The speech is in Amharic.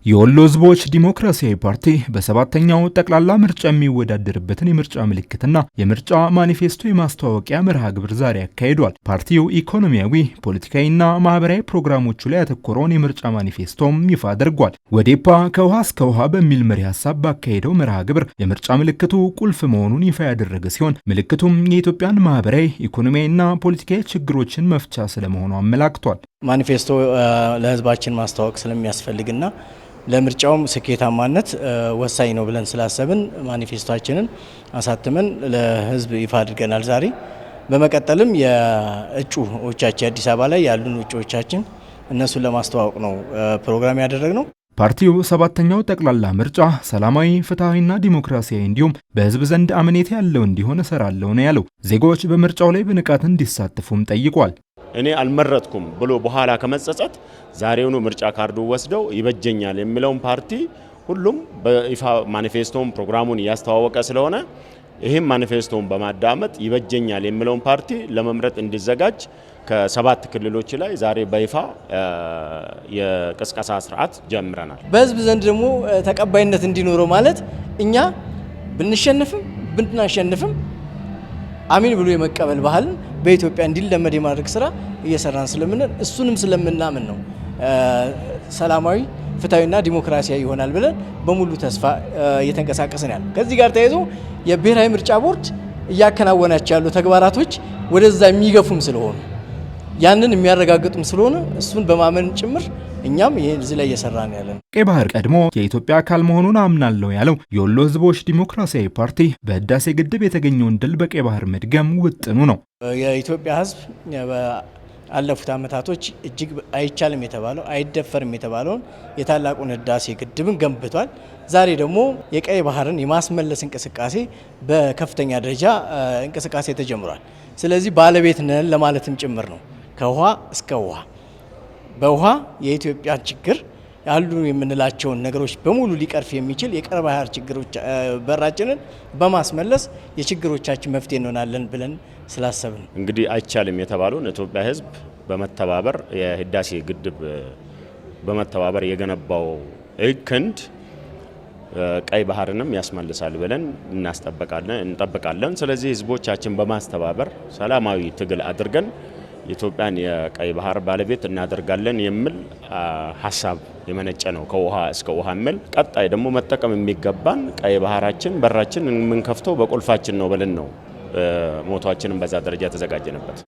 የወሎ ህዝቦች ዲሞክራሲያዊ ፓርቲ በሰባተኛው ጠቅላላ ምርጫ የሚወዳደርበትን የምርጫ ምልክትና የምርጫ ማኒፌስቶ የማስተዋወቂያ መርሃ ግብር ዛሬ አካሂዷል። ፓርቲው ኢኮኖሚያዊ፣ ፖለቲካዊና ማህበራዊ ፕሮግራሞቹ ላይ ያተኮረውን የምርጫ ማኒፌስቶም ይፋ አድርጓል። ወዴፓ ከውሃ እስከ ውሃ በሚል መሪ ሀሳብ ባካሄደው መርሃ ግብር የምርጫ ምልክቱ ቁልፍ መሆኑን ይፋ ያደረገ ሲሆን ምልክቱም የኢትዮጵያን ማህበራዊ፣ ኢኮኖሚያዊና ፖለቲካዊ ችግሮችን መፍቻ ስለመሆኑ አመላክቷል። ማኒፌስቶ ለህዝባችን ማስተዋወቅ ስለሚያስፈልግና ለምርጫውም ስኬታማነት ወሳኝ ነው ብለን ስላሰብን ማኒፌስቶአችንን አሳትመን ለህዝብ ይፋ አድርገናል ዛሬ። በመቀጠልም የእጩዎቻችን አዲስ አበባ ላይ ያሉን እጩዎቻችን እነሱን ለማስተዋወቅ ነው ፕሮግራም ያደረግነው። ፓርቲው ሰባተኛው ጠቅላላ ምርጫ ሰላማዊ፣ ፍትሐዊና ዲሞክራሲያዊ እንዲሁም በህዝብ ዘንድ አመኔታ ያለው እንዲሆን እሰራለሁ ነው ያለው። ዜጎች በምርጫው ላይ በንቃት እንዲሳተፉም ጠይቋል። እኔ አልመረጥኩም ብሎ በኋላ ከመጸጸት ዛሬውኑ ምርጫ ካርዱ ወስደው ይበጀኛል የሚለውን ፓርቲ ሁሉም በይፋ ማኒፌስቶን ፕሮግራሙን ያስተዋወቀ ስለሆነ ይህም ማኒፌስቶን በማዳመጥ ይበጀኛል የሚለውን ፓርቲ ለመምረጥ እንዲዘጋጅ ከሰባት ክልሎች ላይ ዛሬ በይፋ የቅስቀሳ ስርዓት ጀምረናል። በህዝብ ዘንድ ደግሞ ተቀባይነት እንዲኖረው ማለት እኛ ብንሸነፍም ብናሸንፍም አሚን ብሎ የመቀበል ባህልን በኢትዮጵያ እንዲለመድ የማድረግ ስራ እየሰራን ስለምን እሱንም ስለምናምን ነው ሰላማዊ፣ ፍትሐዊና ዲሞክራሲያዊ ይሆናል ብለን በሙሉ ተስፋ እየተንቀሳቀስን ያለው። ከዚህ ጋር ተያይዞ የብሔራዊ ምርጫ ቦርድ እያከናወናቸው ያሉ ተግባራቶች ወደዛ የሚገፉም ስለሆኑ ያንን የሚያረጋግጡም ስለሆነ እሱን በማመን ጭምር እኛም እዚህ ላይ እየሰራን ያለን። ቀይ ባህር ቀድሞ የኢትዮጵያ አካል መሆኑን አምናለሁ ያለው የወሎ ህዝቦች ዲሞክራሲያዊ ፓርቲ በህዳሴ ግድብ የተገኘውን ድል በቀይ ባህር መድገም ውጥኑ ነው። የኢትዮጵያ ህዝብ አለፉት ዓመታቶች እጅግ አይቻልም የተባለው አይደፈርም የተባለውን የታላቁን ህዳሴ ግድብን ገንብቷል። ዛሬ ደግሞ የቀይ ባህርን የማስመለስ እንቅስቃሴ በከፍተኛ ደረጃ እንቅስቃሴ ተጀምሯል። ስለዚህ ባለቤት ነን ለማለትም ጭምር ነው። ከውሃ እስከ ውሃ በውሃ የኢትዮጵያ ችግር ያሉ የምንላቸውን ነገሮች በሙሉ ሊቀርፍ የሚችል የቀይ ባህር ችግሮች በራችንን በማስመለስ የችግሮቻችን መፍትሄ እንሆናለን ብለን ስላሰብን እንግዲህ አይቻልም የተባለውን ኢትዮጵያ ህዝብ በመተባበር የህዳሴ ግድብ በመተባበር የገነባው ክንድ ቀይ ባህርንም ያስመልሳል ብለን እንጠብቃለን። ስለዚህ ህዝቦቻችን በማስተባበር ሰላማዊ ትግል አድርገን ኢትዮጵያን የቀይ ባህር ባለቤት እናደርጋለን የሚል ሐሳብ የመነጨ ነው። ከውሃ እስከ ውሃ የሚል ቀጣይ ደግሞ መጠቀም የሚገባን ቀይ ባህራችን በራችን የምንከፍተው በቁልፋችን ነው ብለን ነው ሞቷችንን በዛ ደረጃ ተዘጋጀንበት።